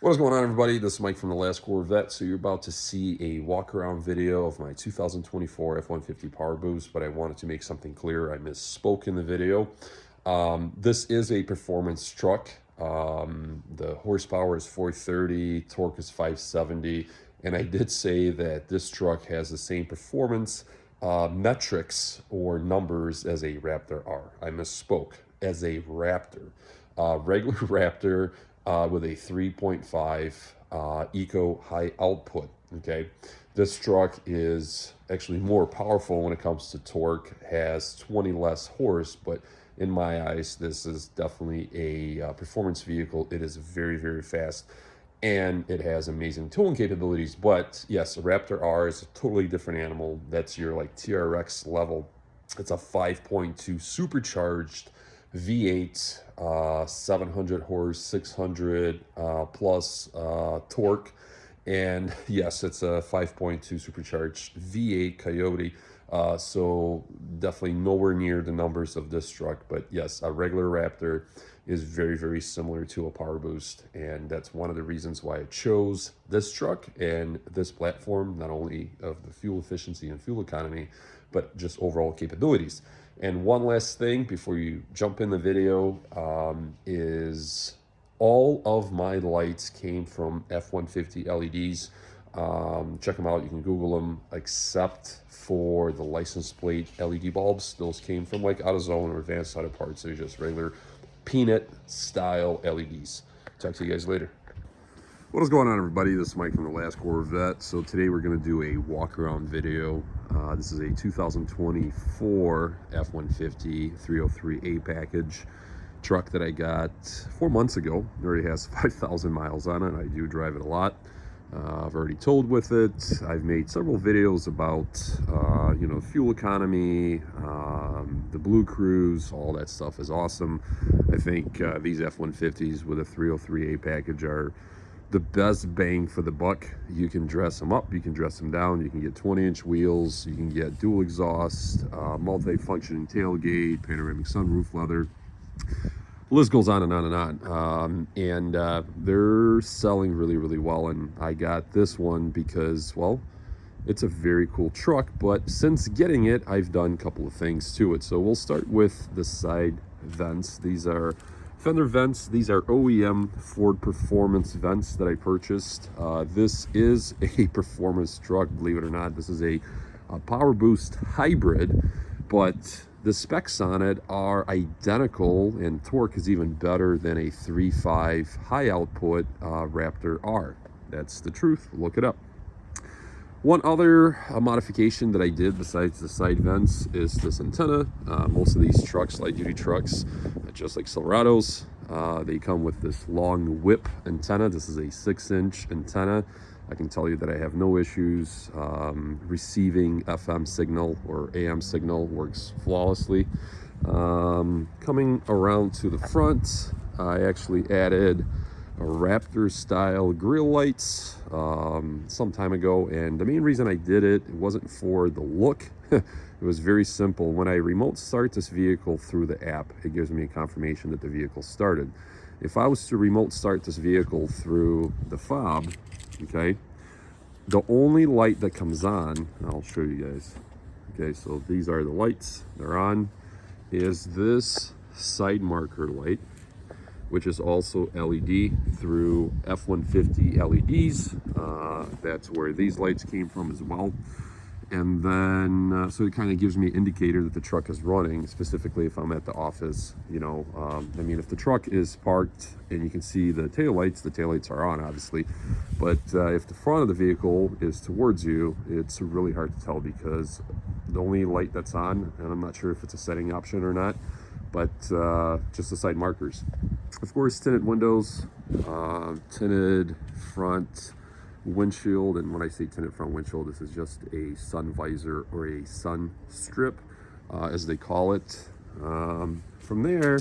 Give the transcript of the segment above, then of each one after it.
What's going on, everybody? This is Mike from The Last Corvette. So you're about to see a walk-around video of my 2024 F-150 Power Boost, but I wanted to make something clear. I misspoke in the video. This is a performance truck. The horsepower is 430, torque is 570, and I did say that this truck has the same performance metrics or numbers as a Raptor R. I misspoke. As a Raptor. Regular Raptor with a 3.5 eco high output. Okay, this truck is actually more powerful when it comes to torque, has 20 less horse, but in my eyes this is definitely a performance vehicle. It is very, very fast and it has amazing towing capabilities. But yes, a Raptor R is a totally different animal. That's your like TRX level. It's a 5.2 supercharged V8, 700 horse, 600 plus torque. And yes, it's a 5.2 supercharged V8 Coyote. So definitely nowhere near the numbers of this truck. But yes, a regular Raptor is very, very similar to a Power Boost. And that's one of the reasons why I chose this truck and this platform, not only of the fuel efficiency and fuel economy, but just overall capabilities. And one last thing before you jump in the video is all of my lights came from F-150 LEDs. Check them out. You can Google them, except for the license plate LED bulbs. Those came from like AutoZone or Advanced Auto Parts. They're just regular peanut style LEDs. Talk to you guys later. What is going on, everybody? This is Mike from The Last Corvette. So today we're going to do a walk around video. This is a 2024 F-150 303A package truck that I got 4 months ago. It already has 5,000 miles on it. I do drive it a lot. I've already towed with it. I've made several videos about fuel economy, the Blue Cruise. All that stuff is awesome. I think these F-150s with a 303A package are the best bang for the buck. You can dress them up, you can dress them down, you can get 20-inch wheels, you can get dual exhaust, multi-functioning tailgate, panoramic sunroof leather. The list goes on and on and on. They're selling really, really well. And I got this one because, well, it's a very cool truck. But since getting it, I've done a couple of things to it. So we'll start with the side vents. These are Fender vents. These are OEM Ford Performance vents that I purchased. This is a performance truck, believe it or not. This is a Power Boost hybrid, but the specs on it are identical, and torque is even better than a 3.5 high output Raptor R. That's the truth. Look it up. One other modification that I did besides the side vents is this antenna. Most of these trucks, light duty trucks, just like Silverados, they come with this long whip antenna. This is a 6-inch antenna. I can tell you that I have no issues receiving FM signal or AM signal. Works flawlessly. Coming around to the front, I actually added a Raptor style grill lights some time ago, and the main reason I did it wasn't for the look. It was very simple. When I remote start this vehicle through the app, it gives me a confirmation that the vehicle started. If I was to remote start this vehicle through the fob, okay, the only light that comes on, I'll show you guys. Okay, so these are the lights, they're on, is this side marker light, which is also LED through F-150 LEDs. That's where these lights came from as well. And then, so it kind of gives me an indicator that the truck is running, specifically if I'm at the office. I mean, if the truck is parked and you can see the taillights are on, obviously. But if the front of the vehicle is towards you, it's really hard to tell because the only light that's on, and I'm not sure if it's a setting option or not, but just the side markers. Of course, tinted windows, tinted front windshield, and when I say tinted front windshield, this is just a sun visor or a sun strip, as they call it. From there,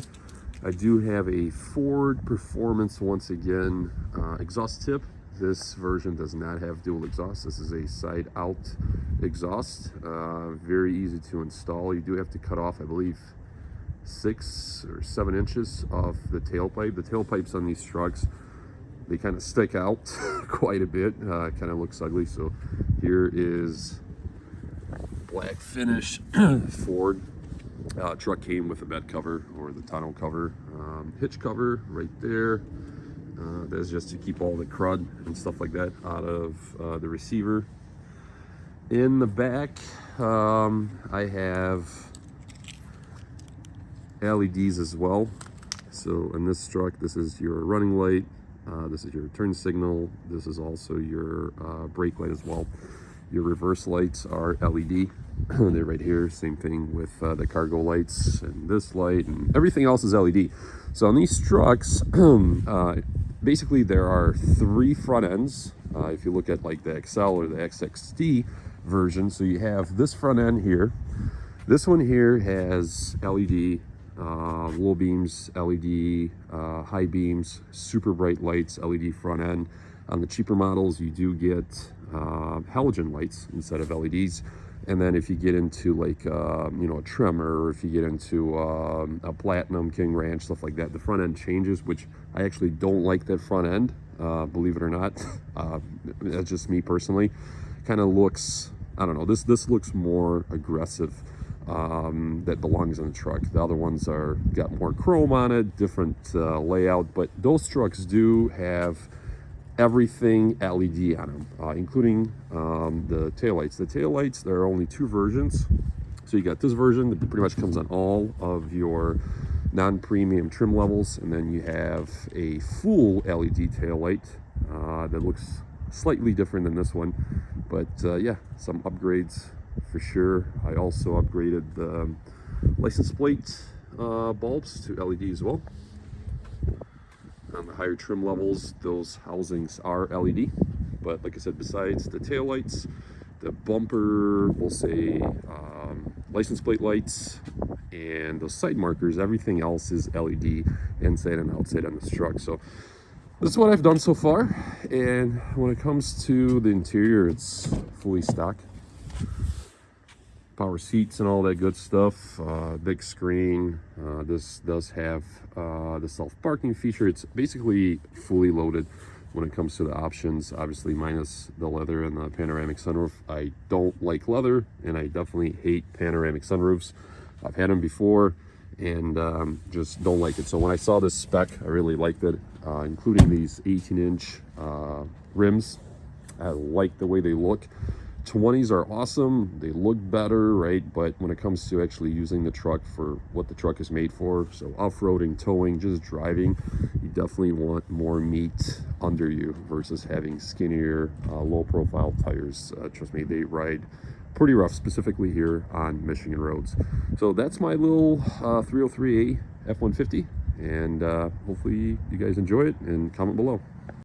I do have a Ford Performance, once again, exhaust tip. This version does not have dual exhaust. This is a side out exhaust. Very easy to install. You do have to cut off, I believe, 6 or 7 inches of the tailpipe. The tailpipes on these trucks, they kind of stick out quite a bit. Kind of looks ugly. So here is black finish Ford. Truck came with a bed cover or the tonneau cover, hitch cover right there. That's just to keep all the crud and stuff like that out of the receiver. In the back, I have LEDs as well. So in this truck, this is your running light, this is your turn signal, this is also your brake light as well. Your reverse lights are LED. They're right here. Same thing with the cargo lights and this light, and everything else is LED. So on these trucks, basically there are 3 front ends. If you look at like the XL or the XXT version, so you have this front end here. This one here has LED, low beams, LED, high beams, super bright lights, LED front end. On the cheaper models, you do get halogen lights instead of LEDs. And then if you get into like you know, a Tremor, or if you get into a Platinum, King Ranch, stuff like that, the front end changes, which I actually don't like that front end, believe it or not. That's just me personally. Kind of looks, I don't know, this looks more aggressive. That belongs in the truck. The other ones are got more chrome on it, different layout, but those trucks do have everything LED on them, including the taillights. The taillights, there are only 2 versions. So you got this version that pretty much comes on all of your non-premium trim levels, and then you have a full LED taillight that looks slightly different than this one. But yeah, some upgrades for sure. I also upgraded the license plate bulbs to LED as well. On the higher trim levels, those housings are LED, but like I said, besides the tail lights, the bumper, we'll say license plate lights, and those side markers, everything else is LED inside and outside on this truck. So this is what I've done so far, and when it comes to the interior, it's fully stock. Power seats and all that good stuff, big screen. This does have the self-parking feature. It's basically fully loaded when it comes to the options, obviously minus the leather and the panoramic sunroof. I don't like leather, and I definitely hate panoramic sunroofs. I've had them before and just don't like it. So when I saw this spec, I really liked it, including these 18-inch rims. I like the way they look. 20s are awesome, they look better, right? But when it comes to actually using the truck for what the truck is made for, so off-roading, towing, just driving, you definitely want more meat under you versus having skinnier, low-profile tires. Trust me, they ride pretty rough, specifically here on Michigan roads. So that's my little 303A F150, and hopefully you guys enjoy it, and comment below.